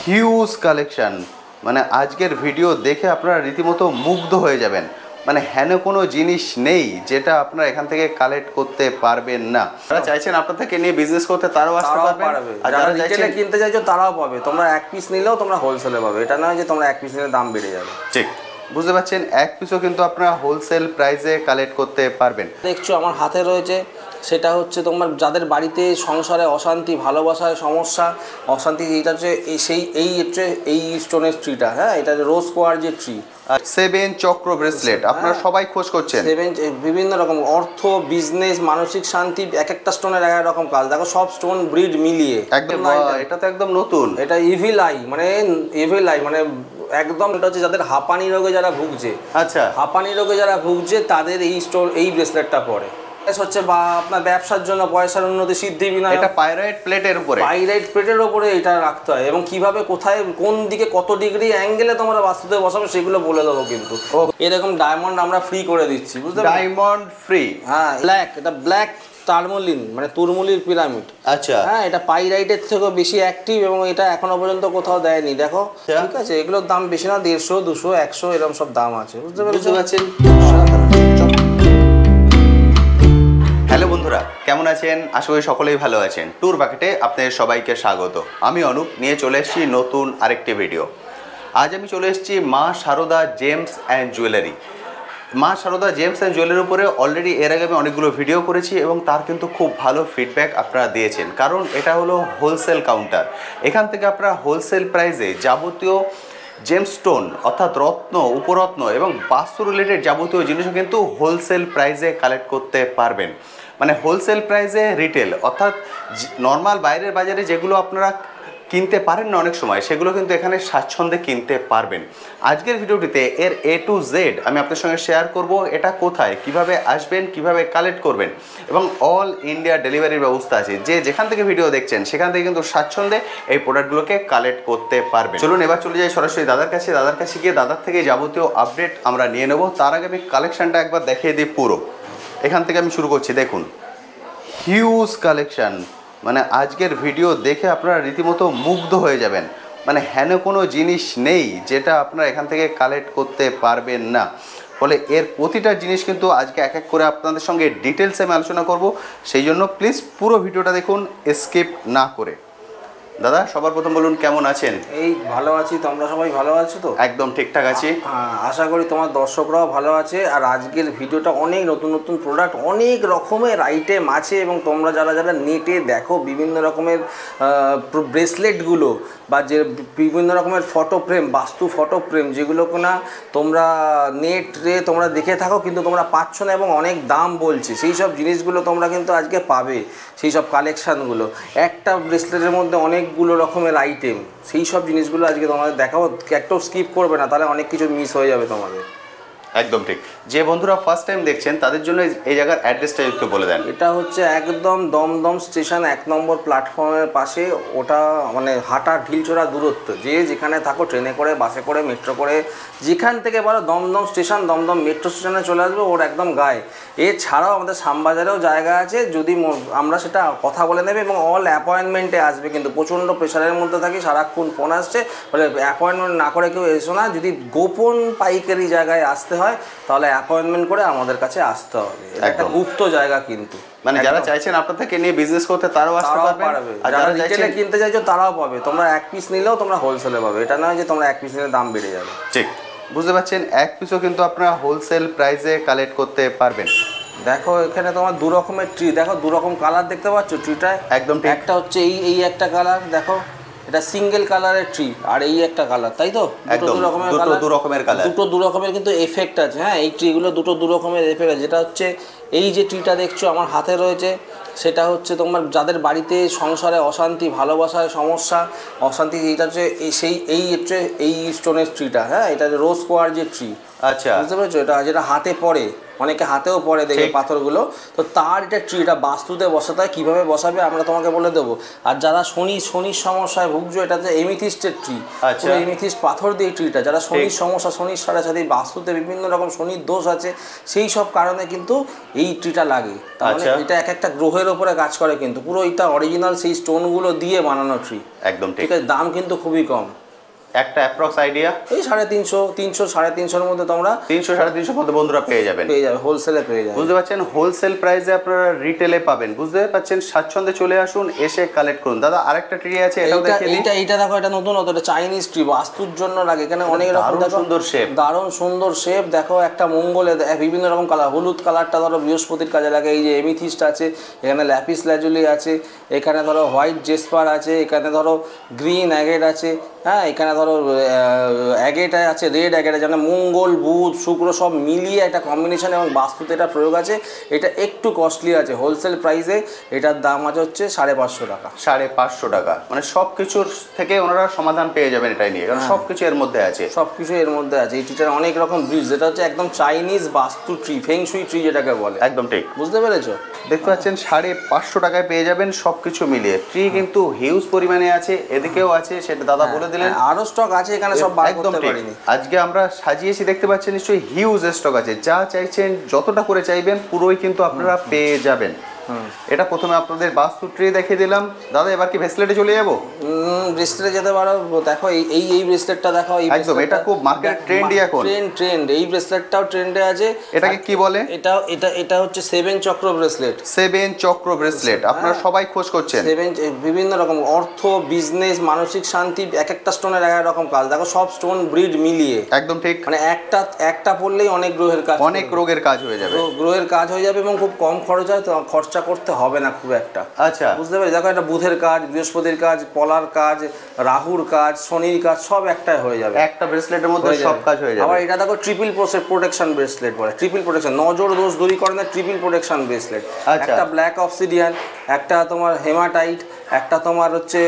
Huge collection, মানে আজকের video দেখে আপনারা রীতিমতো মুগ্ধ হয়ে যাবেন। মানে হেন কোনো জিনিস নেই যেটা আপনারা এখান থেকে কালেক্ট করতে পারবেন না। যারা চাইছেন আপনার থেকে নিয়ে বিজনেস করতে তারাও আসতে পারবে, আর যারা রিটেলে কিনতে চাইছো তারাও পাবে। তোমরা এক পিস নিলেও তোমরা হোলসেলে পাবে, এটা নয় যে তোমরা এক পিস নিলে দাম বেড়ে যাবে। ঠিক বুঝতে পারছেন, এক পিসও কিন্তু আপনারা হোলসেল প্রাইসে কালেক্ট করতে পারবেন। দেখছো আমার হাতে রয়েছে, সেটা হচ্ছে তোমার যাদের বাড়িতে সংসারে অশান্তি, ভালোবাসায় সমস্যা, অশান্তি, এইটা হচ্ছে এই স্টোনের ট্রিটা। হ্যাঁ, এটা রোজ কোয়ার যে ট্রি, 7 চক্র ব্রেসলেট আপনারা সবাই খোঁজ করছেন। 7 বিভিন্ন রকম অর্থ, বিজনেস, মানসিক শান্তি, এক একটা স্টোনের এক এক রকম কাজ। দেখো সব স্টোন ব্রিড মিলিয়ে একদম, এটা তো একদম নতুন। এটা ইভিল আই মানে একদম, এটা হচ্ছে যাদের হাঁপানি রোগে যারা ভুগছে, আচ্ছা, হাঁপানি রোগে যারা ভুগছে তাদের এই ব্রেসলেটটা পরে হচ্ছে, বা আপনার ব্যবসার জন্য পয়সার উন্নতি সিদ্ধি বিনায়ক। এটা পাইরাইট প্লেটের উপরে, পাইরাইট প্লেটের উপরে এটা রাখতে হয়, এবং কিভাবে কোথায় কোন দিকে কত ডিগ্রি অ্যাঙ্গেলে তোমরা বাস্তুতে বসাবে সেগুলো বলে দেবো। কিন্তু এরকম ডায়মন্ড আমরা ফ্রি করে দিচ্ছি, বুঝতে পারছো? Diamond free. হ্যাঁ, এটা ব্ল্যাক টার্মোলিন মানে তুরমুলির পিরামিড। আচ্ছা, হ্যাঁ, এটা পাইরাইটের থেকেও বেশি অ্যাক্টিভ, এবং এটা এখনো পর্যন্ত কোথাও দেয়নি। দেখো, ঠিক আছে, এগুলোর দাম বেশি না, 150, 200, 100 এরকম সব দাম আছে, বুঝতে পারছেন? হ্যালো বন্ধুরা, কেমন আছেন? আশা করি সকলেই ভালো আছেন। ট্যুর বাকেটে আপনাদের সবাইকে স্বাগত। আমি অনুপ, নিয়ে চলে এসেছি নতুন আরেকটি ভিডিও। আজ আমি চলে এসেছি মা সারদা জেমস অ্যান্ড জুয়েলারি। মা সারদা জেমস অ্যান্ড জুয়েলারির উপরে অলরেডি এর আগে আমি অনেকগুলো ভিডিও করেছি, এবং তার কিন্তু খুব ভালো ফিডব্যাক আপনারা দিয়েছেন, কারণ এটা হলো হোলসেল কাউন্টার। এখান থেকে আপনারা হোলসেল প্রাইসে যাবতীয় জেমস্টোন অর্থাৎ রত্ন, উপরত্ন এবং বাস্তু রিলেটেড যাবতীয় জিনিসও কিন্তু হোলসেল প্রাইসে কালেক্ট করতে পারবেন। মানে হোলসেল প্রাইসে রিটেল, অর্থাৎ নর্মাল বাইরের বাজারে যেগুলো আপনারা কিনতে পারেন না অনেক সময়, সেগুলো কিন্তু এখানে স্বাচ্ছন্দ্যে কিনতে পারবেন। আজকের ভিডিওটিতে এর A to Z আমি আপনার সঙ্গে শেয়ার করব, এটা কোথায়, কিভাবে আসবেন, কিভাবে কালেক্ট করবেন, এবং অল ইন্ডিয়া ডেলিভারির ব্যবস্থা আছে। যে যেখান থেকে ভিডিও দেখছেন সেখান থেকে কিন্তু স্বাচ্ছন্দ্যে এই প্রোডাক্টগুলোকে কালেক্ট করতে পারবেন। চলুন এবার চলে যাই সরাসরি দাদার কাছে গিয়ে দাদার থেকে যাবতীয় আপডেট আমরা নিয়ে নেব। তার আগে আমি কালেকশানটা একবার দেখিয়ে দিই পুরো। এখান থেকে আমি শুরু করছি। দেখুন, হিউজ কালেকশান, মানে আজকের ভিডিও দেখে আপনারা রীতিমতো মুগ্ধ হয়ে যাবেন। মানে হেন কোনো জিনিস নেই যেটা আপনারা এখান থেকে কালেক্ট করতে পারবেন না। ফলে এর প্রতিটা জিনিস কিন্তু আজকে এক এক করে আপনাদের সঙ্গে ডিটেলসে আমি আলোচনা করব, সেই জন্য প্লিজ পুরো ভিডিওটা দেখুন স্কিপ না করে। দাদা, সবার প্রথম বলুন কেমন আছেন? এই ভালো আছি, তোমরা সবাই ভালো আছো তো? একদম ঠিকঠাক আছি। আশা করি তোমার দর্শকরাও ভালো আছে। আর আজকের ভিডিওটা অনেক নতুন নতুন প্রোডাক্ট, অনেক রকমের আইটেম আছে, এবং তোমরা যারা নেটে দেখো বিভিন্ন রকমের ব্রেসলেটগুলো, বা যে বিভিন্ন রকমের ফটো ফ্রেম, বাস্তু ফটো ফ্রেম, যেগুলো কিনা তোমরা নেটে তোমরা দেখে থাকো কিন্তু তোমরা পাচ্ছ না, এবং অনেক দাম বলছে, সেই সব জিনিসগুলো তোমরা কিন্তু আজকে পাবে। সেই সব কালেকশানগুলো, একটা ব্রেসলেটের মধ্যে অনেকগুলো রকমের আইটেম, সেই সব জিনিসগুলো আজকে তোমাদের দেখাবো। একটাও স্কিপ করবে না, তাহলে অনেক কিছু মিস হয়ে যাবে তোমাদের। একদম ঠিক। যে বন্ধুরা ফার্স্ট টাইম দেখছেন তাদের জন্য এই জায়গার অ্যাড্রেসটা একটু বলে দেন। এটা হচ্ছে একদম দমদম স্টেশন 1 নম্বর প্ল্যাটফর্মের পাশে। ওটা মানে হাঁটা ঢিলছোড়া দূরত্ব, যে যেখানে থাকো, ট্রেনে করে, বাসে করে, মেট্রো করে, যেখান থেকে পারো দমদম স্টেশন, দমদম মেট্রো স্টেশনে চলে আসবে, ওর একদম গায়ে। এছাড়াও আমাদের শ্যামবাজারেও জায়গা আছে, যদি আমরা সেটা কথা বলে নেবে, এবং অল অ্যাপয়েন্টমেন্টে আসবে। কিন্তু প্রচণ্ড প্রেশারের মধ্যে থাকি, সারাক্ষণ ফোন আসছে, বলে অ্যাপয়েন্টমেন্ট না করে কেউ এসো না। যদি গোপন পাইকারি জায়গায় আসতে হয় তাহলে অ্যাপয়েন্টমেন্ট করে আমাদের কাছে আসতে হবে। একটা গুপ্ত জায়গা কিন্তু, মানে যারা চাইছেন আপনার থেকে নিয়ে বিজনেস করতে তারাও আসতে পারবে, আর যারা রিটেলে কিনতে চাইছো তারাও পাবে। তোমরা এক পিস নিলেও তোমরা হোলসেলে পাবে, এটা নয় যে তোমরা এক পিস নিলে দাম বেড়ে যাবে। ঠিক বুঝতে পারছেন, এক পিসও কিন্তু আপনারা হোলসেল প্রাইসে কালেক্ট করতে পারবেন। দেখো এখানে তোমার দু রকমের ট্রি, দেখো দু রকম কালার দেখতে পাচ্ছ ট্রিটায়। একদম, একটা হচ্ছে এই একটা কালার, দেখো এটা সিঙ্গেল কালারের ট্রি, আর এই একটা কালার, তাই তো? দুটো দু রকমের কালার, দুটো দু রকমের কিন্তু এফেক্ট আছে। হ্যাঁ, এই ট্রিগুলো দুটো দু রকমের এফেক্ট আছে। যেটা হচ্ছে এই যে ট্রিটা দেখছো আমার হাতে রয়েছে, সেটা হচ্ছে তোমার যাদের বাড়িতে সংসারে অশান্তি, ভালোবাসায় সমস্যা, অশান্তি, এইটা হচ্ছে এই স্টোনের ট্রিটা। হ্যাঁ, এটা রোজ কোয়ার যে ট্রি, আচ্ছা, বুঝতে পেরেছো? এটা যেটা হাতে পড়ে অনেকে হাতেও পড়ে দেখবে পাথরগুলো। তো তার এটা ট্রিটা বাস্তুতে বসাতে হয়, কীভাবে বসাবে আমরা তোমাকে বলে দেবো। আর যারা শনির সমস্যায় ভুগছো, এটাতে এমিথিস্টের ট্রি, পুরো এমিথিস্ট পাথর দিয়ে ট্রিটা, যারা শনির সমস্যা, শনির সাড়ে সাথে বাস্তুতে বিভিন্ন রকম শনির দোষ আছে, সেই সব কারণে কিন্তু এই ট্রিটা লাগে। তার মানে এটা এক একটা গ্রহের ওপরে কাজ করে, কিন্তু পুরো এটা অরিজিনাল সেই স্টোনগুলো দিয়ে বানানো ট্রি। একদম ঠিক আছে, দাম কিন্তু খুবই কম। একটা অ্যাপ্রক্স আইডিয়া এই 350, 350-350 মধ্যে তোমরা 300-350 মধ্যে বন্ধুরা পেয়ে যাবে, হোলসেলে পেয়ে যাবে। বুঝতে পারছেন, হোলসেল প্রাইসে আপনারা রিটেলে পাবেন, বুঝতে পারছেন। স্বাচ্ছন্দ্যে চলে আসুন, এসে কালেক্ট করুন। দাদা আরেকটা ট্রি আছে, এটাও দেখিয়ে দিন। এটা দেখো, এটা নতুন, এটা চাইনিজ ট্রি, বাস্তুর জন্য লাগে। এখানে অনেক রকম সুন্দর শেপ, দারুণ সুন্দর শেপ। দেখো একটা মঙ্গলে বিভিন্ন রকম কালার, হলুদ কালারটা ধরো বৃহস্পতির কাজে লাগে। এই যে এমিথিস্ট আছে, এখানে ল্যাপিস ল্যাজুলি আছে, এখানে ধরো হোয়াইট জেসপার আছে, এখানে ধরো গ্রিন অ্যাগেট আছে, হ্যাঁ, এখানে ধরো অ্যাগেট আছে, রেড অ্যাগেট আছে, মানে মঙ্গল বুধ শুক্র সব মিলিয়ে একটা কম্বিনেশন, এবং বাস্তুতে এটা প্রয়োগ আছে। এটা একটু কস্টলি আছে, হোলসেল প্রাইসে এটার দাম আছে হচ্ছে 550 টাকা। 550 টাকা, মানে সব কিছুর থেকে ওনারা সমাধান পেয়ে যাবেন এটাই নিয়ে, কারণ সব কিছু এর মধ্যে আছে, সব কিছু এর মধ্যে আছে। এই ট্রিটার অনেক রকম ব্রিজ, যেটা হচ্ছে একদম চাইনিজ বাস্তু ট্রি, ফেংশুই ট্রি যেটাকে বলে। একদম ঠিক, বুঝতে পেরেছো? দেখতে পাচ্ছেন 550 টাকায় পেয়ে যাবেন সব কিছু মিলিয়ে। ট্রি কিন্তু হিউজ পরিমাণে আছে, এদিকেও আছে, সেটা দাদা বলে দিলেন। আরো স্টক আছে এখানে, সব বার করতে পারিনি। আজকে আমরা সাজিয়েছি, দেখতে পাচ্ছেন নিশ্চয়ই হিউজ স্টক আছে। যা চাইছেন, যতটা করে চাইবেন পুরোই কিন্তু আপনারা পেয়ে যাবেন। এটা প্রথমে আপনাদের বাস্তু ট্রি দেখিয়ে দিলাম। দাদা এবার কি ব্রেসলেটে চলে যাবো? ব্রেসলেটে যেতে পারো। দেখো এই ব্রেসলেটটা দেখো, একদম এটা খুব মার্কেট ট্রেন্ডই এখন, ট্রেন্ড। এই ব্রেসলেটটাও ট্রেন্ডে আছে। এটাকে কি বলে? এটা হচ্ছে 7 চক্র ব্রেসলেট। 7 চক্র ব্রেসলেট আপনারা সবাই খোঁজ করছেন। 7 বিভিন্ন রকম অর্থ, বিজনেস, মানসিক শান্তি, এক একটা স্টোনের এক এক রকম কাজ। দেখো সব স্টোন ব্রিড মিলিয়ে, একদম ঠিক, মানে একটা পড়লেই অনেক গ্রহের কাজ, অনেক রোগের কাজ হয়ে যাবে, গ্রহের কাজ হয়ে যাবে, এবং খুব কম খরচ হয়, তো খরচা করতে হবে না খুব একটা। আচ্ছা, বুঝতে পারি? দেখো এটা বুধের কাজ, বৃহস্পতির কাজ, পলার কাজ, রাহুর কাজ, শনির কাজ, সব একটাই হয়ে যাবে, একটা ব্রেসলেটের মধ্যে সব কাজ হয়ে যাবে। আবার এটা দেখো ট্রিপল প্রোটেকশন ব্রেসলেট বলে। ট্রিপল প্রোটেকশন, নজর দোষ দূরীকরণের ট্রিপল প্রোটেকশন ব্রেসলেট। একটা ব্ল্যাক অবসিডিয়ান, একটা তোমার হেমাটাইট, একটা তোমার হচ্ছে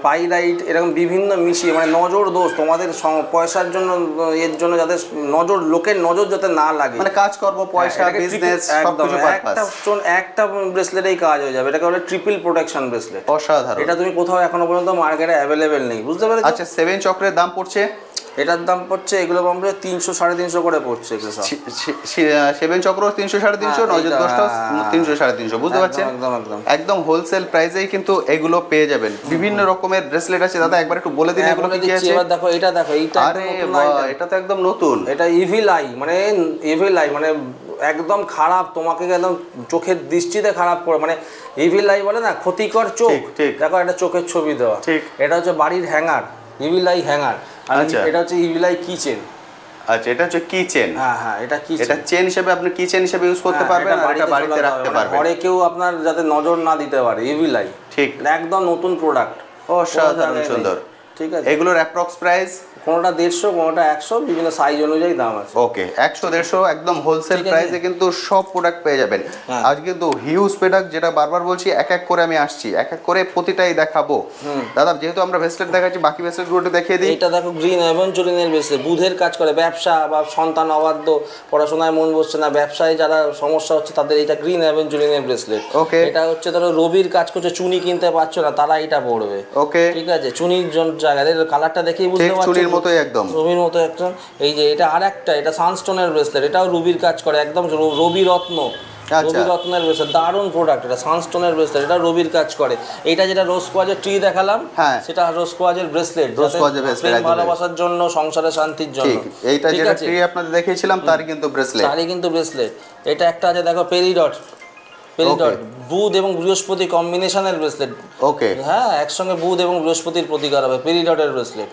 পাইরাইট, এরকম বিভিন্ন মিশিয়ে, মানে নজর দোষ, তোমাদের পয়সার জন্য, এর জন্য যাতে নজর, লোকের নজর যাতে না লাগে, মানে কাজকর্ম, পয়সা, বিজনেস সবকিছু পারপাস, একটা স্টোন একটা ব্রেসলেটেই কাজ হয়ে যাবে। এটাকে বলে ট্রিপল প্রোটেকশন ব্রেসলেট। অসাধারণ। এটা তুমি কোথাও এখনো পর্যন্ত মার্কেটে অ্যাভেলেবেল নেই, বুঝতে পেরেছো? আচ্ছা, 7 চক্রের দাম পড়ছে, এটার দাম পড়ছে, এগুলো পড়ছে 300-350 করে পড়ছে। 7 চক্র 300-350, নজর দোষটা 300-350, বুঝতে পারছেন? একদম হোলসেল প্রাইসেই কিন্তু এগুলো পেয়ে যাবেন। বিভিন্ন রকমের ব্রেসলেট আছে। দাদা একবার একটু বলে দিন এগুলো কি আছে। এবার দেখো, এটা দেখো, এইটা এটা তো একদম নতুন। এটা ইভিল আই, মানে একদম খারাপ, তোমাকে একদম চোখের দৃষ্টিতে খারাপ করে, মানে ইভিল আই বলে না, ক্ষতিকর চোখ। দেখো এটা চোখের ছবি দেওয়া, এটা হচ্ছে বাড়ির হ্যাঙ্গার, ইভিল আই হ্যাঙ্গার। আর এটা হচ্ছে ইভিল আই কিচেন। আচ্ছা, এটা হচ্ছে কিচেন। হ্যাঁ, এটা কিচেন, এটা চেন হিসেবে আপনি কিচেন হিসেবে ইউজ করতে পারবেন, আর এটা বাড়িতে রাখতে পারবেন, ঘরে কেউ আপনার যাতে নজর না দিতে পারে। ইভিল আই, ঠিক, একদম নতুন প্রোডাক্ট, অসাধারণ সুন্দর। ঠিক আছে, এগুলোর অ্যাপ্রক্স প্রাইস কোনোটা 150, কোনোটা 100, বিভিন্ন সাইজ অনুযায়ী দাম আছে। ওকে, 100-150 একদম হোলসেল প্রাইসে কিন্তু সব প্রোডাক্ট পেয়ে যাবেন। আজ কিন্তু হিউজ প্রোডাক্ট, যেটা বারবার বলছি, এক এক করে আমি আসছি, এক এক করে প্রতিটাই দেখাবো। দাদা যেহেতু আমরা ব্রেসলেট দেখাচ্ছি, বাকি ব্রেসলেটগুলো দেখিয়ে দিই। এটা দেখো গ্রিন অ্যাভেঞ্চুরিনের ব্রেসলেট, বুধের কাজ করে, ব্যবসা বা সন্তান অবাধ্য, পড়াশোনায় মন বসছে না, ব্যবসায় যারা সমস্যা হচ্ছে তাদের এটা গ্রিন অ্যাভেঞ্চুরিনের ব্রেসলেট। ওকে, এটা হচ্ছে ধরো রবির কাজ করছে, চুনি কিনতে পারছো না, তারা এটা পড়বে। ওকে, ঠিক আছে, চুনির জায়গায় কালারটা দেখেই বুঝতে পারছো, চুনির মতোই একদম, রবির মতো একদম। এই যে এটা আরেকটা, এটা সানস্টোনের ব্রেসলেট, এটাও রুবির কাজ করে, একদম রবি রত্ন, রবি রত্নের ব্রেসলেট, দারুণ প্রোডাক্ট। এটা সানস্টোনের ব্রেসলেট, এটা রবির কাজ করে। এটা যেটা রোজ কোয়াজের ট্রি দেখালাম, সেটা রোজ কোয়াজের ব্রেসলেট, ভালোবাসার জন্য, সংসারের শান্তির জন্য। এইটা যেটা ট্রি আপনাদের দেখিয়েছিলাম তারই কিন্তু ব্রেসলেট। এটা একটা আছে দেখো, পেরিডট, বুধ এবং বৃহস্পতি কম্বিনেশনের ব্রেসলেট। ওকে, হ্যাঁ, একসঙ্গে বুধ এবং বৃহস্পতির প্রতিকার হবে, পেরিডটের ব্রেসলেট।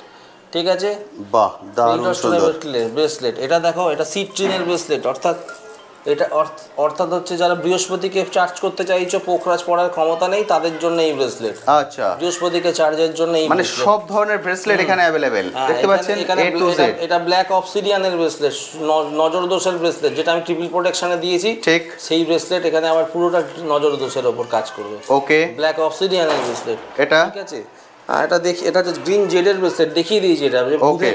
ঠিক আছে, বাহ, দারুণ সুন্দর ব্রেসলেট। এটা দেখো, এটা সিট্রিনের ব্রেসলেট, অর্থাৎ হচ্ছে যারা বৃহস্পতিকে চার্জ করতে চাইছো, পোখরাজ পড়ার ক্ষমতা নেই, তাদের জন্য এই ব্রেসলেট। আচ্ছা, বৃহস্পতিকে চার্জের জন্য এই, মানে সব ধরনের ব্রেসলেট এখানে अवेलेबल দেখতে পাচ্ছেন। এ টু জেড। এটা ব্ল্যাক অবসিডিয়ানের ব্রেসলেট, নজর দোষের ব্রেসলেট, যেটা আমি ট্রিপল প্রোটেকশনে দিয়েছি, ঠিক সেই ব্রেসলেট এখানে আবার পুরোটা নজর দোষের উপর কাজ করবে। ওকে, ব্ল্যাক অবসিডিয়ানের ব্রেসলেট, এটা ঠিক আছে। এটা দেখি, এটা হচ্ছে গ্রিন জেডের ব্রেসলেট, দেখিয়ে দিয়েছি এটা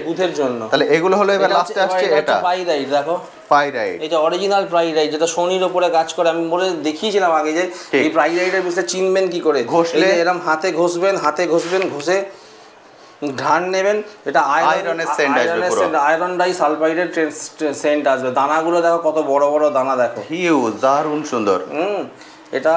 বুথের জন্য। তাহলে এগুলো হলো এবার লাস্টে আসছে এটা পাইরাইট, দেখো পাইরাইট, এটা অরিজিনাল পাইরাইট যেটা শনির উপরে কাজ করে। আমি বলে দেখিয়েছিলাম আগে যে এই পাইরাইটের ব্রেসলেট চিনবেন কি করে, ঘষলে এরকম হাতে ঘষবেন, ঘষে ঢান নেবেন, এটা আয়রনের সেন্ট আসবে, পুরো আয়রন ডাই সালফাইডের সেন্ট আসবে। দানাগুলো দেখো কত বড় বড় দানা, দেখো হিউজ, দারুণ সুন্দর। এটা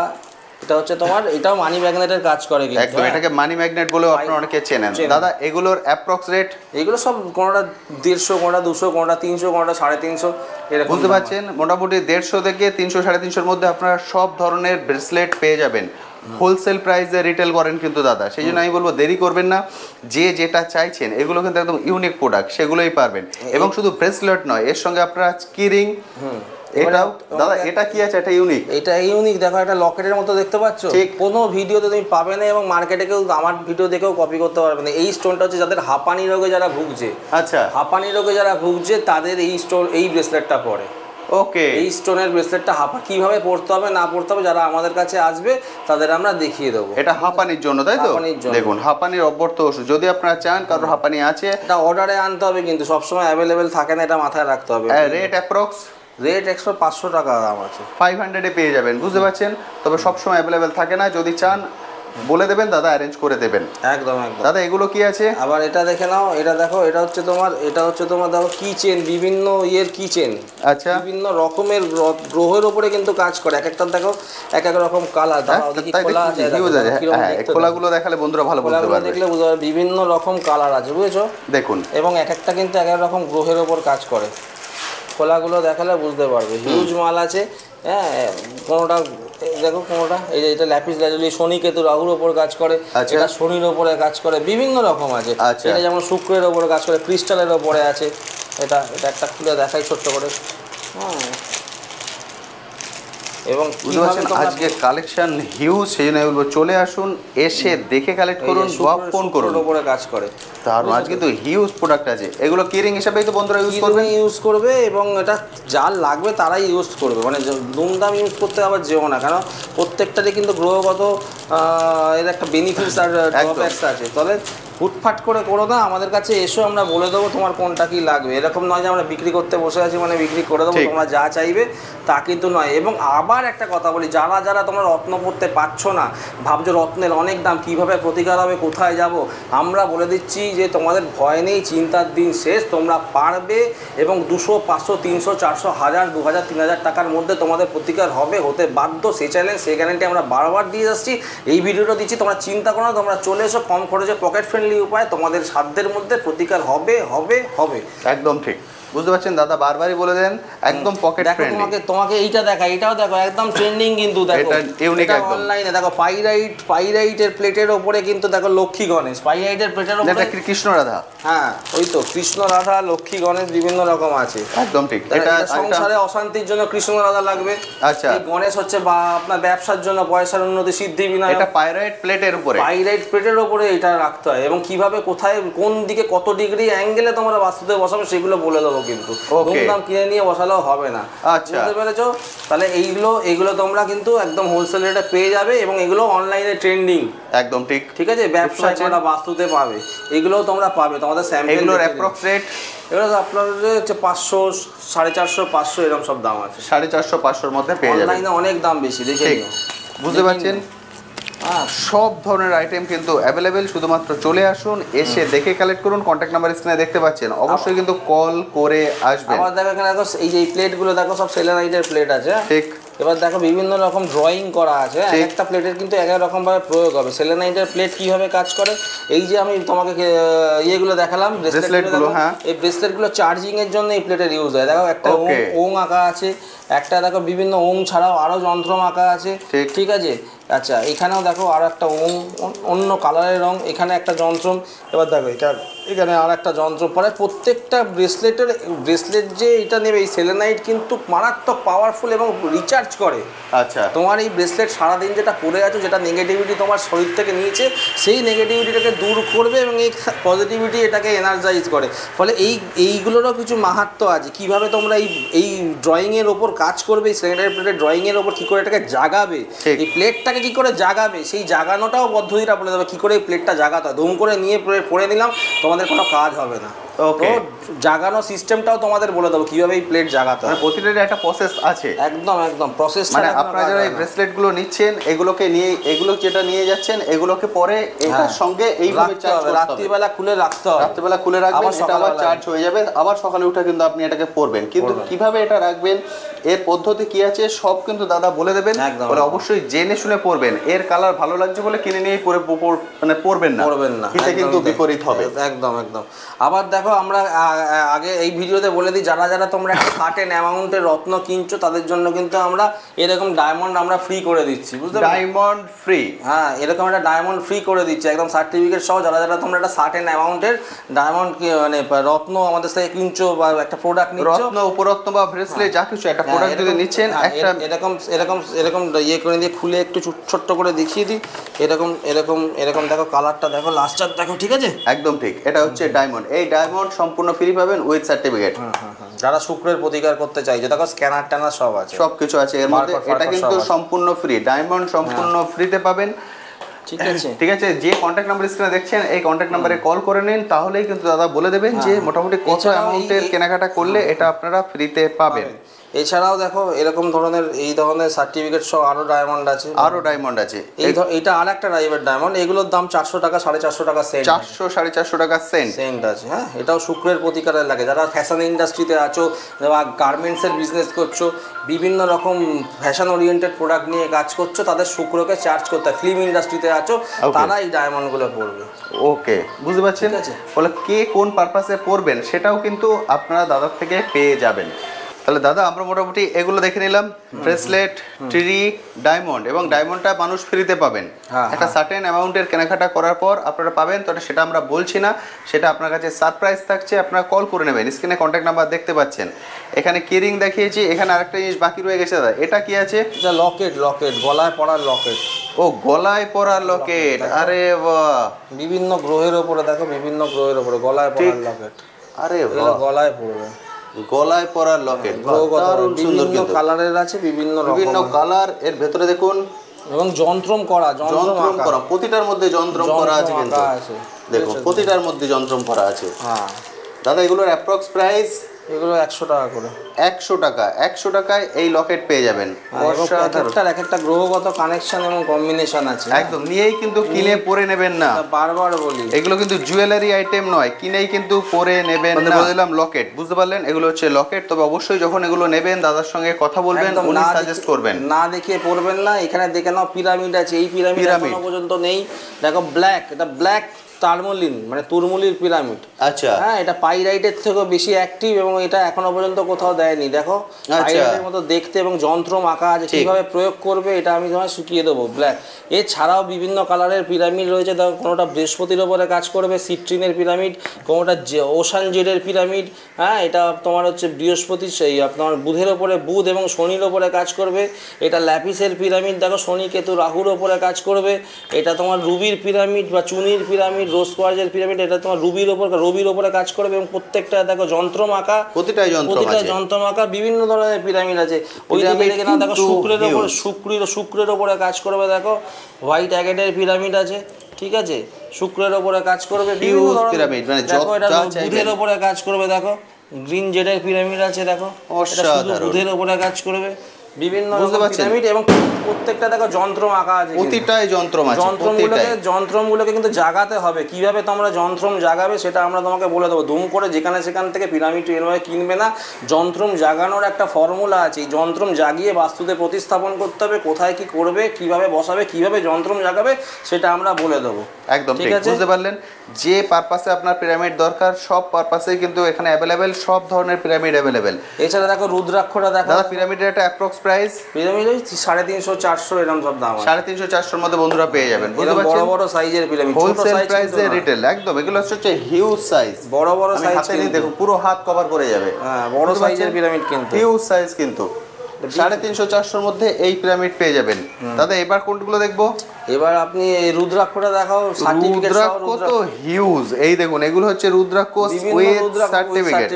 হচ্ছে তোমার, এটাও মানি ম্যাগনেটের কাজ করে কিন্তু একদম, এটাকে মানি ম্যাগনেট বলেও আপনারা অনেকে চেনেন। দাদা এগুলোর অ্যাপ্রক্স রেট? এগুলো সব কোনটা 150, কোনটা 200, কোনটা 300, কোনটা 350 এরকম। বুঝতে পারছেন, মোটামুটি 150 থেকে 300 350-এর মধ্যে আপনারা সব ধরনের ব্রেসলেট পেয়ে যাবেন। হোলসেল প্রাইসে রিটেল করেন কিন্তু দাদা, সেই জন্য আমি বলবো দেরি করবেন না, যে যেটা চাইছেন এগুলো কিন্তু একদম ইউনিক প্রোডাক্ট, সেগুলোই পারবেন। এবং শুধু ব্রেসলেট নয়, এর সঙ্গে আপনারা কিরিং, এটাও দাদা এটা কি আছে, এটা ইউনিক, দেখো এটা লকেটের মতো দেখতে পাচ্ছ, কোনো ভিডিওতে তুমি পাবে না এবং মার্কেটে কেউ আমার ভিডিও দেখেও কপি করতে পারবে না। এই স্টোনটা হচ্ছে যাদের হাঁপানি রোগে যারা ভুগছে, আচ্ছা হাঁপানি রোগে যারা ভুগছে তাদের এই স্টোন, এই ব্রেসলেটটা পরে। ওকে, এই স্টোনের ব্রেসলেটটা কিভাবে পড়তে হবে না পড়তে হবে যারা আমাদের কাছে আসবে তাদের আমরা দেখিয়ে দেবো। এটা হাঁপানির জন্য, তাই তো? দেখুন, হাঁপানির অব্যর্থ ওষুধ, যদি আপনারা চান কারোর হাঁপানি আছে, এটা অর্ডারে আনতে হবে কিন্তু সবসময় অ্যাভেলেবেল থাকে না, এটা মাথায় রাখতে হবে। Rate approx? রেট এক্সট্রা 500 টাকা দাম আছে, 500-এ পেয়ে যাবেন, বুঝতে পারছেন? তবে সবসময় অ্যাভেলেবেল থাকে না, যদি চান বলে দেবেন, দাদা অ্যারেঞ্জ করে দেবেন। একদম। দাদা এগুলো কি আছে? আবার এটা দেখে নাও, এটা দেখো, এটা হচ্ছে তোমার দেখো কি চেন, বিভিন্ন ইয়ের কি চেন, আচ্ছা, বিভিন্ন রকমের গ্রহের উপরে কিন্তু কাজ করে। এক একটা দেখো এক এক রকম কালার, খোলাগুলো দেখালে বন্ধুরা ভালো বুঝতে পারবে, দেখলে বুঝতে পারবে বিভিন্ন রকম কালার আছে, বুঝেছো? দেখুন, এবং এক একটা কিন্তু এক এক রকম গ্রহের ওপর কাজ করে। খোলাগুলো দেখালে বুঝতে পারবে, হিউজ মাল আছে। হ্যাঁ, কোনোটা দেখো, কোনোটা এই যে এটা ল্যাপিস লাজুলি শনি কেতু রাহুর ওপর কাজ করে, এটা শনির ওপরে কাজ করে, বিভিন্ন রকম আছে। এটা যেমন শুক্রের ওপরে কাজ করে, ক্রিস্টালের ওপরে আছে। এটা একটা খুলে দেখাই ছোট্ট করে। হ্যাঁ, এবং আজকে কালেকশন হিউজ, সেই জন্য বলবো চলে আসুন, এসে দেখে কালেক্ট করুন বা ফোন করুন, ওপরে কাজ করে। তার আজ কিন্তু হিউজ প্রোডাক্ট আছে, এগুলো কিরিং হিসাবেই তো বন্ধুরা ইউজ করবে এবং এটা যার লাগবে তারাই ইউজ করবে, মানে দুমদাম ইউজ করতে আবার যেও না, কারণ প্রত্যেকটারই কিন্তু গ্রহগত এর একটা বেনিফিটস আর ড্রব্যাকস আছে। তবে হুটফাট করে করো না, আমাদের কাছে এসো, আমরা বলে দেবো তোমার কোনটা কি লাগবে। এরকম নয় যে আমরা বিক্রি করতে বসে আছি মানে বিক্রি করে দেবো, তোমরা যা চাইবে তা কিন্তু নয়। এবং আবার একটা কথা বলি, যারা তোমরা রত্ন পড়তে পারছো না, ভাবছো রত্নের অনেক দাম, কীভাবে প্রতিকার হবে, কোথায় যাব, আমরা বলে দিচ্ছি যে তোমাদের ভয় নেই, চিন্তার দিন শেষ, তোমরা পারবে। এবং 200, 500, 300, 400, 1000, 2000, 3000 টাকার মধ্যে তোমাদের প্রতিকার হবে, হতে বাধ্য। সেই চ্যালেঞ্জ, সেই গ্যারান্টি আমরা বারবার দিয়ে যাচ্ছি, এই ভিডিওটা দিচ্ছি। তোমরা চিন্তা করো না, তোমরা চলে এসো, কম খরচে পকেট ফ্রেন্ডলি উপায়, তোমাদের সাধ্যের মধ্যে প্রতিকার হবে। একদম ঠিক, বুঝতে পারছেন দাদা, বারবারই বলে দেন একদম পকেট ফ্রেন্ডলি। তোমাকে এইটা দেখা, এটাও দেখো একদম ট্রেন্ডিং কিন্তু, দেখো এটা ইউনিক একদম। অনলাইনে দেখো পাইরাইটের প্লেটের উপরে কিন্তু দেখো লক্ষ্মী গণেশ, পাইরাইটের প্লেটের উপরে এটা কৃষ্ণ রাধা। হ্যাঁ, ওই তো কৃষ্ণ রাধা, লক্ষ্মী গণেশ বিভিন্ন রকম আছে, একদম ঠিক। এটা সংসারে অশান্তির জন্য কৃষ্ণ রাধা লাগবে। আচ্ছা, এই গণেশ হচ্ছে বা আপনার ব্যবসার জন্য, পয়সার উন্নতি, সিদ্ধি বিনায়ক। এটা পাইরাইট প্লেটের উপরে এটা রাখতে হয়, এবং কিভাবে, কোথায়, কোন দিকে, কত ডিগ্রি অ্যাঙ্গেলে তোমরা বাস্তুতে বসাবে সেগুলো বলে দেবো কিন্তু। দাম কিনে নিয়ে বসালেও হবে না, বুঝতে পেরেছো? তাহলে এইগুলো তোমরা কিন্তু একদম হোলসেল রেটে পেয়ে যাবে, এবং এগুলো অনলাইনে ট্রেন্ডিং, একদম ঠিক আছে। ব্যবসায় তোমরা বাস্তুতে পাবে, এগুলোও তোমরা পাবে। তোমাদের স্যাম্পল, এগুলোর অ্যাপ্রক্স রেট এগুলো আপনার হচ্ছে 500, 450, 500 এরকম সব দাম আছে। 450, 500-এর মধ্যে পেয়ে যাবেন। অনলাইনে অনেক দাম বেশি, দেখে নিও, বুঝতে পারছেন? সব ধরনের আইটেম কিন্তু অ্যাভেলেবেল, শুধুমাত্র চলে আসুন, এসে দেখে কালেক্ট করুন। কন্ট্যাক্ট নাম্বার স্ক্রিনে দেখতে পাচ্ছেন, অবশ্যই কিন্তু কল করে আসবেন। আবার দেখো এখানে দেখো এই যে প্লেটগুলো দেখো, সব সেলেনাইটের প্লেট আছে। ঠিক, এবার দেখো বিভিন্ন রকম ড্রয়িং করা আছে, একটা প্লেটের কিন্তু এক এক রকম ভাবে প্রয়োগ হবে। সেলেনাইটের প্লেট কিভাবে কাজ করে, এই যে আমি তোমাকে ইয়েগুলো দেখালাম, ব্রেসলেটগুলো, এই ব্রেসলেটগুলো চার্জিং এর জন্য এই প্লেটের ইউজ হয়। দেখো একটা ওং আঁকা আছে, একটা দেখো বিভিন্ন ওং ছাড়াও আরো যন্ত্র আঁকা আছে, ঠিক আছে। আচ্ছা, এখানেও দেখো আরো একটা ওং, অন্য কালারের রং, এখানে একটা যন্ত্র। এবার দেখো এখানে আর একটা যন্ত্র পরে। প্রত্যেকটা ব্রেসলেট যে এটা নেবে, এই সেলেনাইট কিন্তু মারাত্মক পাওয়ারফুল এবং রিচার্জ করে। আচ্ছা, তোমার এই ব্রেসলেট সারাদিন যেটা পরে আছো, যেটা নেগেটিভিটি তোমার শরীর থেকে নিয়েছে, সেই নেগেটিভিটিটাকে দূর করবে এবং এই পজিটিভিটি এটাকে এনার্জাইজ করে। ফলে এইগুলোরও কিছু মাহাত্ম্য আছে। কিভাবে তোমরা এই ড্রয়িংয়ের ওপর কাজ করবে, এই সেলেনাইট প্লেটের ড্রয়িংয়ের ওপর কী করে এটাকে জাগাবে, এই প্লেটটা প্লেটটাকে কি করে জাগাবে সেই জাগানোটাও পদ্ধতিটা বলে দেবে, কি করে এই প্লেটটা জাগাতে হয়। ধুম করে নিয়ে পরে নিলাম, তোমাদের কোনো কাজ হবে না। ওকে, জাগানো সিস্টেমটাও তোমাদের বলে দেবো কিভাবে এই প্লেট জাগাতে হয়। প্রতিটারই একটা প্রসেস আছে। একদম একদম প্রসেস। মানে আপনারা যারা এই ব্রেসলেট গুলো নিচ্ছেন, এগুলোকে নিয়ে এগুলো যেটা নিয়ে যাচ্ছেন, এগুলোকে পরে এটার সঙ্গে এইভাবে চার্জ করতে হবে। রাত্রিবেলা খুলে রাখতে হবে, রাত্রিবেলা খুলে রাখবেন, এটা আবার চার্জ হয়ে যাবে, আবার সকালে উঠে কিন্তু আপনি এটাকে পরবেন। কিন্তু কিভাবে এটা রাখবেন, এর পদ্ধতি কি আছে, সব কিন্তু দাদা বলে দেবেন। বলে অবশ্যই জেনে শুনে পরবেন। এর কালার ভালো লাগছে বলে কিনে নিয়ে পরে মানে পরবেন না, এটা কিন্তু বিপরীত হবে। একদম একদম। আবার দেখো, আমরা আগে এই ভিডিওতে বলে দিই, যারা যারা তোমরা একটা সার্টেন অ্যামাউন্টের রত্ন কিনছো তাদের জন্য কিন্তু আমরা এরকম ডায়মন্ড আমরা ফ্রি করে দিচ্ছি, বুঝতে পারছো? ডায়মন্ড ফ্রি, হ্যাঁ, এরকম একটা ডায়মন্ড ফ্রি করে দিচ্ছি একদম সার্টিফিকেট সহ। যারা যারা তোমরা একটা সার্টেন অ্যামাউন্টের ডায়মন্ড মানে রত্ন আমাদের থেকে কিনছো বা একটা প্রোডাক্ট নিচ্ছো, রত্ন উপরত্ন বা ব্রেসলেট যা কিছু একটা প্রোডাক্ট যদি নিচ্ছেন, একটা এরকম এরকম এরকম ইয়ে করে দিয়ে খুলে একটু ছোট্ট করে দেখিয়ে দিই। এরকম এরকম এরকম দেখো, কালারটা দেখো, লাস্টার দেখো, ঠিক আছে? একদম ঠিক। এটা হচ্ছে ডায়মন্ড। এই ডায়মন্ড সম্পূর্ণ ফ্রি পাবেন উইথ সার্টিফিকেট। যারা শুক্রের প্রতিকার করতে চাইছে, দেখো স্ক্যানার ট্যানার সব আছে, সবকিছু আছে এর মধ্যে। এটা কিন্তু সম্পূর্ণ ফ্রি, ডায়মন্ড সম্পূর্ণ ফ্রিতে পাবেন, ঠিক আছে? ঠিক আছে। যে কন্ট্যাক্ট নাম্বার স্ক্রিনে দেখছেন, এই কন্ট্যাক্ট নাম্বারে কল করে নিন, তাহলেই কিন্তু দাদা বলে দেবেন যে মোটামুটি কত অ্যামাউন্টের কেনাকাটা করলে এটা আপনারা ফ্রিতে পাবেন। এছাড়াও দেখো এরকম ধরনের এই ধরনের সার্টিফিকেট সহ আরো ডায়মন্ড আছে, আরো ডায়মন্ড আছে। এইটা আর একটা টাইপের ডায়মন্ড, এগুলোর দাম 400 টাকা 450 টাকা সেন্ট, 400 450 টাকা সেন্ট আছে। হ্যাঁ, এটাও শুক্রের প্রতিকারে লাগে। যারা ফ্যাশন ইন্ডাস্ট্রিতে আছো বা গার্মেন্টসের বিজনেস করছো, বিভিন্ন রকম ফ্যাশন ওরিয়েন্টেড প্রোডাক্ট নিয়ে কাজ করছো, তাদের শুক্রকে চার্জ করতে হয়। ফিল্ম ইন্ডাস্ট্রিতে আছো, তারা এই ডায়মন্ডগুলো পড়বে। ওকে, বুঝতে পারছেন? বলে কে কোন পারপাসে পড়বেন সেটাও কিন্তু আপনারা দাদার থেকে পেয়ে যাবেন। তাহলে দাদা আমরা মোটামুটি এগুলো দেখে নিলাম, ব্রেসলেট, ট্রি, ডায়মন্ড, এবং ডায়মন্ডটা মানুষ ফ্রিতে পাবেন। একটা সার্টেন অ্যামাউন্টের কেনাকাটা করার পর আপনারা পাবেন, তো সেটা আমরা বলছি না, সেটা আপনার কাছে সারপ্রাইজ থাকছে, আপনারা কল করে নেবেন। স্ক্রিনে কন্ট্যাক্ট নাম্বার দেখতে পাচ্ছেন, এখানে কিরিং দেখিয়েছি, এখানে আরেকটা জিনিস বাকি রয়ে গেছে দাদা, এটা কি আছে? এটা লকেট, গলায় পরার লকেট। ও, গলায় পরার লকেট, আরে বাহ! বিভিন্ন গ্রহের উপরে দেখো, বিভিন্ন গ্রহের উপরে গলায় পরার লকেট, আরে বাহ, গলায় পড়বে, গলায় পরার লকেট, বিভিন্ন কালারের আছে, বিভিন্ন কালার। এর ভেতরে দেখুন, এবং যন্ত্রম করা, প্রতিটার মধ্যে যন্ত্রম করা আছে, কিন্তু দেখুন প্রতিটার মধ্যে যন্ত্রম করা আছে। হ্যাঁ দাদা, এগুলোর অ্যাপ্রক্স প্রাইস? এগুলো 100 টাকা করে। 100 টাকা, 100 টাকায় এই লকেট পেয়ে যাবেন। এক একটা গ্রহগত কানেকশন এবং কম্বিনেশন আছে, একদম নিয়েই কিন্তু কিনে পরে নেবেন না, বারবার বলি, এগুলো কিন্তু জুয়েলারি আইটেম নয়, কিনেই কিন্তু পরে নেবেন না। বললাম লকেট, বুঝতে পারলেন? এগুলো হচ্ছে লকেট। তবে অবশ্যই যখন এগুলো নেবেন দাদার সঙ্গে কথা বলবেন, উনি সাজেস্ট করবেন, না দেখিয়ে পড়বেন না। এখানে দেখে নাও পিরামিড আছে, এই পিরামিড এখনো পর্যন্ত নেই। দেখো ব্ল্যাক, এটা ব্ল্যাক টার্মোলিন মানে তুরমুলির পিরামিড। আচ্ছা, হ্যাঁ, এটা পাইরাইটের থেকেও বেশি অ্যাক্টিভ এবং এটা এখনো পর্যন্ত কোথাও দেয়নি। দেখো পাইরাইটের মতো দেখতে এবং যন্ত্রম আঁকা আছে, কিভাবে প্রয়োগ করবে এটা আমি তোমায় শিখিয়ে দেবো। ব্ল্যাক এছাড়াও বিভিন্ন কালারের পিরামিড রয়েছে। দেখো, কোনোটা বৃহস্পতির ওপরে কাজ করবে, সিট্রিনের পিরামিড, কোনোটা ওশান জেডের পিরামিড। হ্যাঁ, এটা তোমার হচ্ছে বৃহস্পতি, সেই আপনার বুধের ওপরে বুধ এবং শনির ওপরে কাজ করবে। এটা ল্যাপিসের পিরামিড, দেখো শনি কেতু রাহুর ওপরে কাজ করবে। এটা তোমার রুবির পিরামিড বা চুনির পিরামিড, রোজ কোয়ার্জের পিরামিড, এটা তোমার রবির ওপরে কাজ করবে। এবং প্রত্যেকটা দেখো যন্ত্রম আঁকা, প্রতিটা যন্ত্রম আঁকা, বিভিন্ন ধরনের পিরামিড আছে। ওই দিকে দেখে না, দেখো শুক্রের ওপরে কাজ করবে। দেখো হোয়াইট অ্যাগেটের পিরামিড আছে, ঠিক আছে, শুক্রের ওপরে কাজ করবে। পিরামিড মানে বুধের ওপরে কাজ করবে। দেখো গ্রিন জেডের পিরামিড আছে, দেখো বুধের ওপরে কাজ করবে। বিভিন্ন পিরামিড এবং প্রত্যেকটা দেখো যন্ত্রম আঁকা আছে, প্রতিটাই যন্ত্রম আছে। যন্ত্রমগুলোকে কিন্তু জাগাতে হবে। কিভাবে তোমরা যন্ত্রম জাগাবে সেটা আমরা তোমাকে বলে দেবো। ধুম করে যেখানে সেখান থেকে পিরামিড এভাবে কিনবে না, যন্ত্রম জাগানোর একটা ফর্মুলা আছে। এই যন্ত্রম জাগিয়ে বাস্তুতে প্রতিস্থাপন করতে হবে। কোথায় কি করবে, কিভাবে বসাবে, কিভাবে যন্ত্রম জাগাবে সেটা আমরা বলে দেবো। একদম ঠিক, বুঝতে পারলেন? যে পারপাসে আপনার পিরামিড দরকার সব পারপাসেই কিন্তু এখানে অ্যাভেলেবেল, সব ধরনের পিরামিড অ্যাভেলেবেল। এছাড়া দেখো রুদ্রাক্ষটা দেখো, দাদা পিরামিডের একটা অ্যাপ্রক্স প্রাইস? পিরামিড 350-400 এরকম সব দাম, 350-400 মধ্যে বন্ধুরা পেয়ে যাবেন। বুঝতে পারছেন? বড় বড় সাইজের পিরামিড, হোলসেল প্রাইসে রিটেল, একদম এগুলো হচ্ছে হিউজ সাইজ, বড় বড় সাইজ। দেখো পুরো হাত কভার করে যাবে। হ্যাঁ, বড় সাইজের পিরামিড কিন্তু, হিউজ সাইজ কিন্তু। 350-400 মধ্যে এই পিরামিড পেয়ে যাবেন। দাদা এবার কোনগুলো দেখবো? এবার আপনি এই রুদ্রাক্ষটা দেখাও, সার্টিফিকেট সহ রুদ্রাক্ষ তো হিউজ। এই দেখুন এগুলো হচ্ছে রুদ্রাক্ষ উইথ সার্টিফিকেট।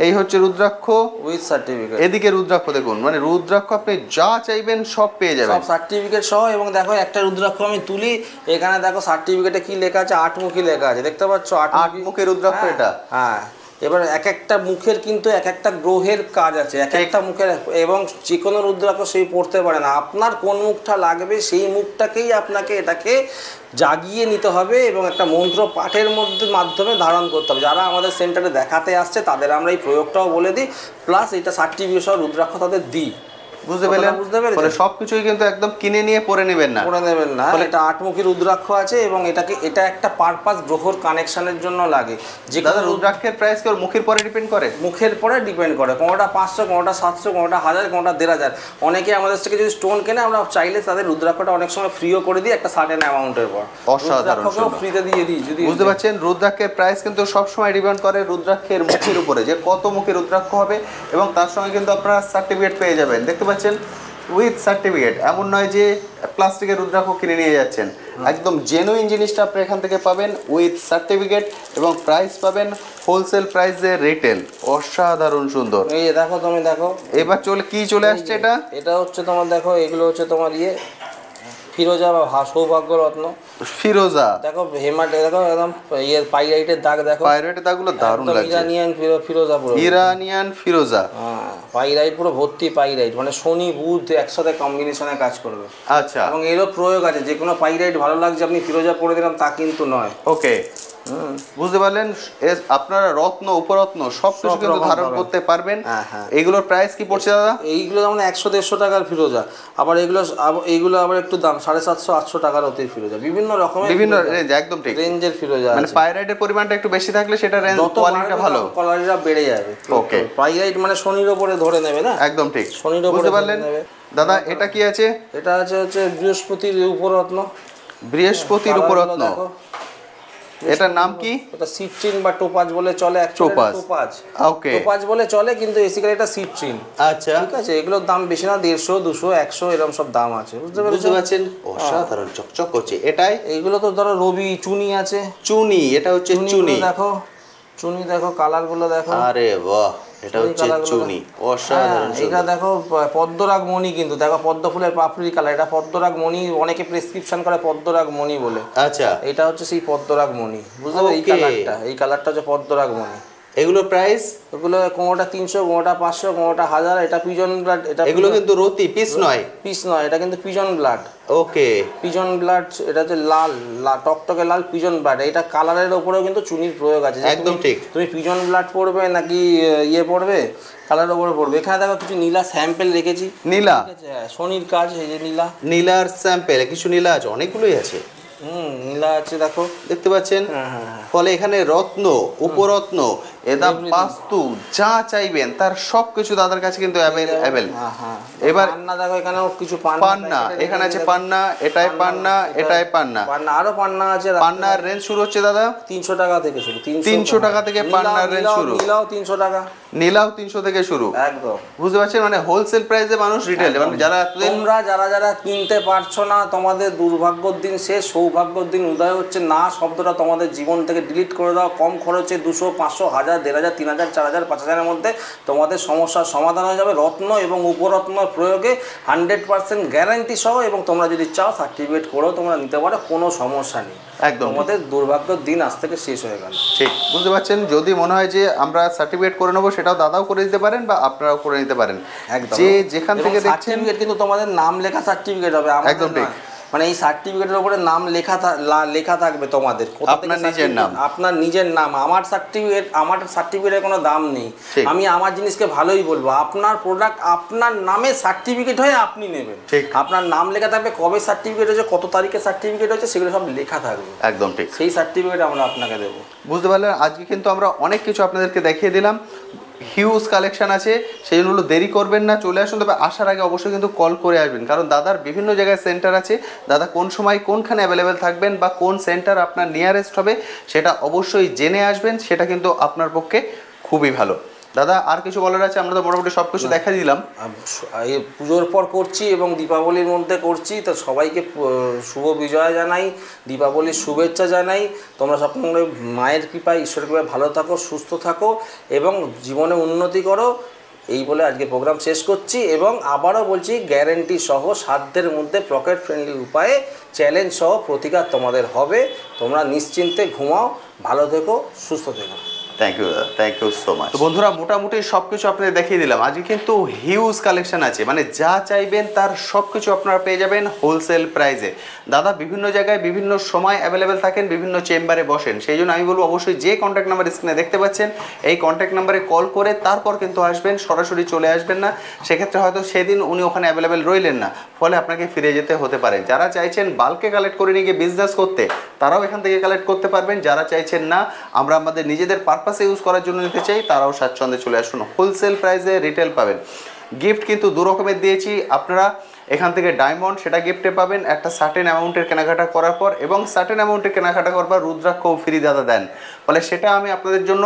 এই হচ্ছে রুদ্রাক্ষ উইথ সার্টিফিকেট। এদিকে রুদ্রাক্ষ দেখুন, মানে রুদ্রাক্ষ আপনি যা চাইবেন সব পেয়ে যাবেন, সব সার্টিফিকেট সহ। এবং দেখো একটা রুদ্রাক্ষ আমি তুলি, এখানে দেখো সার্টিফিকেটে কি লেখা আছে, 8 মুখী লেখা আছে, দেখতে পাচ্ছ? 8 মুখের রুদ্রাক্ষ এটা। হ্যাঁ, এবার এক একটা মুখের কিন্তু এক একটা গ্রহের কাজ আছে, এক একটা মুখের, এবং যে কোনো রুদ্রাক্ষ সেই পড়তে পারে না। আপনার কোন মুখটা লাগবে সেই মুখটাকেই আপনাকে এটাকে জাগিয়ে নিতে হবে এবং একটা মন্ত্র পাঠের মাধ্যমে ধারণ করতে হবে। যারা আমাদের সেন্টারে দেখাতে আসছে তাদের আমরা এই প্রয়োগটাও বলে দিই, প্লাস এটা সার্টিফিকেট সহ রুদ্রাক্ষ তাদের দিই। বুঝতে পেরেছেন? সবকিছুই কিন্তু একদম কিনে নিয়ে পরে নেবেন না, এটা 8 মুখী রুদ্রাক্ষ আছে এবং এটা একটা পারপাস গ্রহর কানেকশনের জন্য লাগে। যে দাদা রুদ্রাক্ষের প্রাইস কি ওর মুখের পরে ডিপেন্ড করে? মুখের পরে ডিপেন্ড করে, কোনোটা 500, কোনোটা 700, কোনোটা 1000, কোনোটা 1500। অনেকে আমাদের থেকে যদি স্টোন কেনে, আমরা চাইলে তাদের রুদ্রাক্ষটা অনেক সময় ফ্রিও করে দিই একটা সার্টেন অ্যামাউন্টের পর। অসাধারণ, ফ্রিতে দিয়ে দিই। যদি বুঝতে পারছেন, রুদ্রাক্ষের প্রাইস কিন্তু সবসময় ডিপেন্ড করে রুদ্রাক্ষের মুখের উপরে, যে কত মুখে রুদ্রাক্ষ হবে, এবং তার সঙ্গে কিন্তু আপনারা সার্টিফিকেট পেয়ে যাবেন। দেখতে পাচ্ছেন উইথ সার্টিফিকেট, এমন নয় যে প্লাস্টিকের রুদ্রাক্ষ কিনে নিয়ে যাচ্ছেন, একদম জেনুইন জিনিসটা আপনি এখান থেকে পাবেন উইথ সার্টিফিকেট, এবং প্রাইস পাবেন হোলসেল প্রাইসে রিটেল। অসাধারণ সুন্দর। এই দেখো, তুমি দেখো এবার চলে আসছে এটা হচ্ছে তোমার, দেখো এগুলো হচ্ছে তোমার ফিরোজা বা সৌভাগ্য রত্ন। ফিরোজা দেখো, হেমাটে দেখো, একদম পাইরাইটের দাগ দেখো, পাইরাইটের দাগগুলো দারুণ লাগছে। ইরানিয়ান ফিরোজা, পুরো ইরানিয়ান ফিরোজা। হ্যাঁ, পাইরাইট পুরো ভর্তি পাইরাইট, মানে শনি বুধ একসাথে কম্বিনেশনে কাজ করবে। আচ্ছা, এবং এরও প্রয়োগ আছে, যে কোনো পাইরাইট ভালো লাগছে আপনি ফিরোজা পরে দিলাম তা কিন্তু নয়। ওকে, বুঝতে পারলেন? আপনারা রত্ন উপরত্ন সবকিছু কিন্তু ধারণ করতে পারবেন। এইগুলোর প্রাইস কি পড়ছে দাদা? এইগুলো যেমন 100-150 টাকার ফিরোজা, আবার এইগুলো আবার একটু দাম 750-800 টাকার অতি ফিরোজা, বিভিন্ন রকমের, বিভিন্ন রেঞ্জ, একদম ঠিক রেঞ্জের ফিরোজা। মানে পাইরাইটের পরিমাণটা একটু বেশি থাকলে সেটা রেঞ্জ কোয়ালিটিটা ভালো, কোয়ালিটিটা বেড়ে যাবে। ওকে, পাইরাইট মানে শনির উপরে ধরে নেবে না, একদম ঠিক, শনির উপরে বুঝতে পারলেন দাদা? এটা কি আছে? এটা হচ্ছে বৃহস্পতির উপরত্ন। বৃহস্পতির উপরত্ন, এটার নাম কি? এটা সিট্রিন বা টোপাজ বলে চলে, টোপাজ। ওকে, টোপাজ বলে চলে, কিন্তু বেসিক্যালি এটা সিট্রিন। আচ্ছা, ঠিক আছে, এগুলোর দাম বেশি না, 150, 200, 100 এরকম সব দাম আছে। বুঝতে পারছেন? অসাধারণ চকচক করছে। এটাই এইগুলো তো ধরো রবি চুনি আছে, চুনি, এটা হচ্ছে চুনি। দেখো চুনি, দেখো কালার গুলো দেখো, আরে বাহ, এটা হচ্ছে চুনি, অসাধারণ। এটা দেখো পদ্মরাগ মণি, কিন্তু দেখো পদ্ম ফুলের পাপড়ির কালার, এটা পদ্মরাগ মণি, অনেকে প্রেসক্রিপশন করে পদ্মরাগ মণি বলে। আচ্ছা, এটা হচ্ছে সেই পদ্মরাগ মণি, বুঝতে পারছো? এই কালারটা হচ্ছে পদ্মরাগ মণি। এগুলো প্রাইস, এগুলো কোনোটা 300, কোনোটা 500, কোনোটা 1000। এটা পিজন ব্লাড, এটা এগুলো কিন্তু রতি পিস নয়, এটা কিন্তু পিজন ব্লাড। ওকে, পিজন ব্লাড, এটা হচ্ছে লাল টকটকে লাল পিজন ব্লাড। এটা কালারের উপরেও কিন্তু চুনির প্রয়োগ আছে, একদম ঠিক। তুমি পিজন ব্লাড পড়বে নাকি পড়বে, কালারের উপরে পড়বে। এখানে দেখো কিছু নীলা স্যাম্পেল রেখেছি। নীলা, শনির কাজ, এই যে নীলার স্যাম্পেল, কিছু নীলা আছে, অনেকগুলোই আছে। নীলা আছে, দেখো, দেখতে পাচ্ছেন? ফলে এখানে রত্ন উপরত্ন এদাম বাস্তু যা চাইবেন তার সবকিছু দাদার কাছে কিন্তু অ্যাভেলেবল। এবার পান্না দেখো, এখানেও কিছু পান্না, এখানে আছে পান্না, এটাই পান্না, এটাই পান্না, আরো পান্না আছে। পান্নার রেঞ্জ শুরু হচ্ছে দাদা 300 টাকা থেকে শুরু, 300 টাকা থেকে পান্নার রেঞ্জ শুরু। নীলাও 300 টাকা, নীলাও 300 থেকে শুরু, একদম। বুঝতে পারছেন? মানে হোলসেল প্রাইসে মানুষ রিটেল, মানে যারা কিনতে পারছো না, তোমাদের দুর্ভাগ্যর দিন শেষ, সৌভাগ্যর দিন উদয় হচ্ছে। না শব্দটা তোমাদের জীবন থেকে ডিলিট করে দাও। কম খরচে 200, 500, 1000, 1500, 3000, 4000, 5000 মধ্যে তোমাদের সমস্যার সমাধান হয়ে যাবে রত্ন এবং উপরত্নর প্রয়োগে 100% গ্যারান্টি সহ। এবং তোমরা যদি চাও সার্টিফিকেট করেও তোমরা নিতে পারো, কোনো সমস্যা নেই, একদম। তোমাদের দুর্ভাগ্যের দিন আজ থেকে শেষ হয়ে গেল। ঠিক, বুঝতে পারছেন? যদি মনে হয় যে আমরা সার্টিফিকেট করে নেবো, সেটাও দাদাও করে দিতে পারেন বা আপনারাও করে নিতে পারেন, একদম। যে যেখান থেকে দেখছেন, সার্টিফিকেট কিন্তু তোমাদের নাম লেখা সার্টিফিকেট হবে, একদম ঠিক। মানে এই সার্টিফিকেটের উপরে নাম লেখা থাকবে তোমাদের, আপনার নিজের নাম, আপনার নিজের নাম। আমার সার্টিফিকেটের কোনো দাম নেই। আমি আমার জিনিসকে ভালোই বলবো। আপনার প্রোডাক্ট আপনার নামে সার্টিফিকেট হয়ে আপনি নেবেন, আপনার নাম লেখা থাকবে, কবে সার্টিফিকেট হয়েছে, কত তারিখে সার্টিফিকেট হয়েছে, সেগুলো সব লেখা থাকবে, একদম ঠিক। সেই সার্টিফিকেট আমরা আপনাকে দেবো। বুঝতে পারলেন? আজকে কিন্তু আমরা অনেক কিছু আপনাদেরকে দেখিয়ে দিলাম, হিউজ কালেকশন আছে, সেই জন্য দেরি করবেন না, চলে আসুন। তবে আসার আগে অবশ্যই কিন্তু কল করে আসবেন, কারণ দাদার বিভিন্ন জায়গায় সেন্টার আছে। দাদা কোন সময় কোনখানে অ্যাভেলেবেল থাকবেন বা কোন সেন্টার আপনার নিয়ারেস্ট হবে সেটা অবশ্যই জেনে আসবেন, সেটা কিন্তু আপনার পক্ষে খুবই ভালো। দাদা আর কিছু বলার আছে? আমরা তো মোটামুটি সব কিছু দেখা দিলাম। এই পুজোর পর করছি এবং দীপাবলির মধ্যে করছি, তো সবাইকে শুভ বিজয়া জানাই, দীপাবলির শুভেচ্ছা জানাই। তোমরা সকলে মায়ের কৃপায়, ঈশ্বরের কৃপায় ভালো থাকো, সুস্থ থাকো এবং জীবনে উন্নতি করো, এই বলে আজকে প্রোগ্রাম শেষ করছি। এবং আবারও বলছি, গ্যারেন্টি সহ সাধ্যের মধ্যে পকেট ফ্রেন্ডলি উপায়ে চ্যালেঞ্জ সহ প্রতিকার তোমাদের হবে। তোমরা নিশ্চিন্তে ঘুমাও, ভালো থেকো, সুস্থ থেকো। থ্যাংক ইউ দাদা, থ্যাংক ইউ সো মাচ। তো বন্ধুরা মোটামুটি সব কিছু আপনাদের দেখিয়ে দিলাম। আজকে কিন্তু হিউজ কালেকশন আছে, মানে যা চাইবেন তার সব কিছু আপনারা পেয়ে যাবেন হোলসেল প্রাইসে। দাদা বিভিন্ন জায়গায় বিভিন্ন সময় অ্যাভেলেবেল থাকেন, বিভিন্ন চেম্বারে বসেন, সেই জন্য আমি বলবো অবশ্যই যে কন্ট্যাক্ট নাম্বার স্ক্রিনে দেখতে পাচ্ছেন এই কন্ট্যাক্ট নাম্বারে কল করে তারপর কিন্তু আসবেন, সরাসরি চলে আসবেন না। সেক্ষেত্রে হয়তো সেদিন উনি ওখানে অ্যাভেলেবেল রইলেন না, ফলে আপনাকে ফিরে যেতে হতে পারে। যারা চাইছেন বাল্কে কালেক্ট করে নিয়ে গিয়ে বিজনেস করতে, তারাও এখান থেকে কালেক্ট করতে পারবেন। যারা চাইছেন না আমরা আমাদের নিজেদের পারপাসে ইউজ করার জন্য নিতে চাই, তারাও স্বাচ্ছন্দ্যে চলে আসুন। হোলসেল প্রাইসে রিটেল পাবেন। গিফট কিন্তু দু রকমের দিয়েছি আপনারা। এখান থেকে ডায়মন্ড, সেটা গিফটে পাবেন একটা সার্টেন অ্যামাউন্টের কেনাকাটা করার পর, এবং সার্টেন অ্যামাউন্টের কেনাকাটা করার পর রুদ্রাক্ষও ফ্রি দাদা দেন। ফলে সেটা আমি আপনাদের জন্য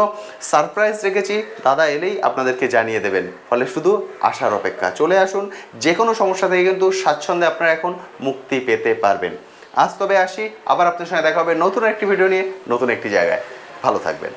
সারপ্রাইজ রেখেছি, দাদা এলেই আপনাদেরকে জানিয়ে দেবেন। ফলে শুধু আসার অপেক্ষা, চলে আসুন। যে কোনো সমস্যা থেকে কিন্তু স্বাচ্ছন্দ্যে আপনারা এখন মুক্তি পেতে পারবেন। আজ তবে আসি, আবার আপনার সঙ্গে দেখা হবে নতুন একটি ভিডিও নিয়ে, নতুন একটি জায়গায়। ভালো থাকবেন।